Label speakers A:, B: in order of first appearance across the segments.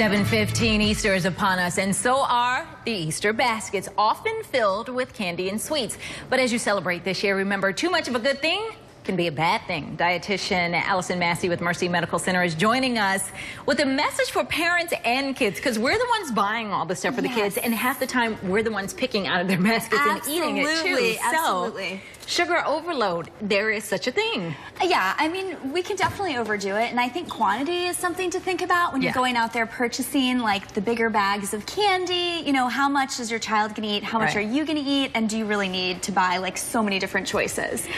A: 7:15, Easter is upon us, and so are the Easter baskets, often filled with candy and sweets. But as you celebrate this year, remember, too much of a good thing can be a bad thing. Dietitian Allison Massey with Mercy Medical Center is joining us with a message for parents and kids, because we're the ones buying all the stuff for the kids, and half the time we're the ones picking out of their baskets and eating it too.
B: Absolutely.
A: So, sugar overload, there is such a thing.
B: Yeah, I mean, we can definitely overdo it, and I think quantity is something to think about when you're going out there purchasing, like, the bigger bags of candy. You know, how much is your child going to eat? How much are you going to eat? And do you really need to buy, like, so many different choices?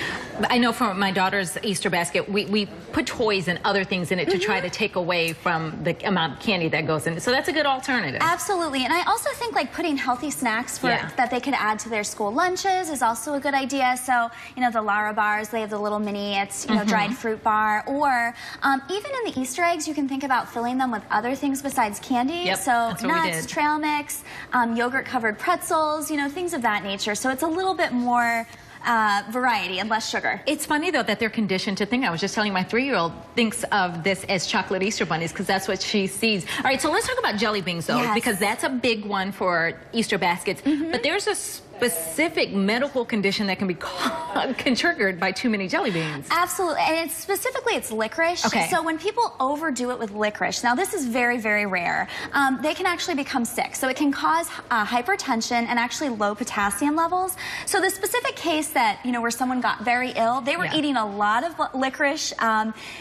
A: I know from my daughter's Easter basket, we put toys and other things in it to try to take away from the amount of candy that goes in it. So that's a good alternative.
B: Absolutely. And I also think, like, putting healthy snacks that they could add to their school lunches is also a good idea. So, you know, the Lara bars, they have the little mini, it's, you know, dried fruit bar. Or even in the Easter eggs, you can think about filling them with other things besides candy. So nuts, trail mix, yogurt-covered pretzels, you know, things of that nature. So it's a little bit more variety and less sugar.
A: It's funny, though, that they're conditioned to think. I was just telling my 3-year-old thinks of this as chocolate Easter bunnies because that's what she sees. All right, so let's talk about jelly beans, though, because that's a big one for Easter baskets. But there's a specific medical condition that can be triggered by too many jelly beans.
B: Absolutely, and it's licorice. So when people overdo it with licorice, now this is very, very rare, they can actually become sick. So it can cause hypertension and actually low potassium levels. So the specific case that, you know, where someone got very ill, they were eating a lot of licorice,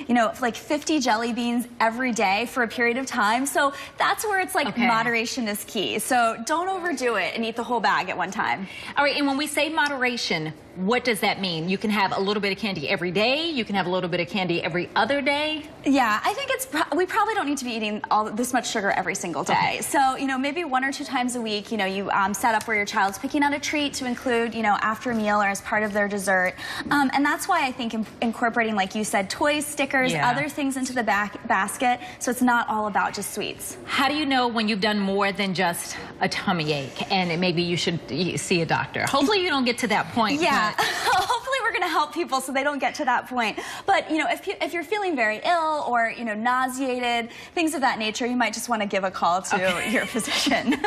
B: you know, like 50 jelly beans every day for a period of time. So that's where it's like moderation is key. So don't overdo it and eat the whole bag at one time.
A: All right, and when we say moderation, what does that mean? You can have a little bit of candy every day. You can have a little bit of candy every other day.
B: Yeah, I think we probably don't need to be eating this much sugar every single day. So, you know, maybe 1 or 2 times a week, you know, you set up where your child's picking out a treat to include, you know, after a meal or as part of their dessert. And that's why I think incorporating, like you said, toys, stickers, other things into the basket, so it's not all about just sweets.
A: How do you know when you've done more than just a tummy ache and maybe you should see a doctor? Hopefully you don't get to that point.
B: Hopefully we're going to help people so they don't get to that point. But, you know, if you're feeling very ill or, you know, nauseated, things of that nature, you might just want to give a call to your physician.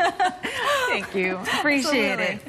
A: Thank you. Appreciate it.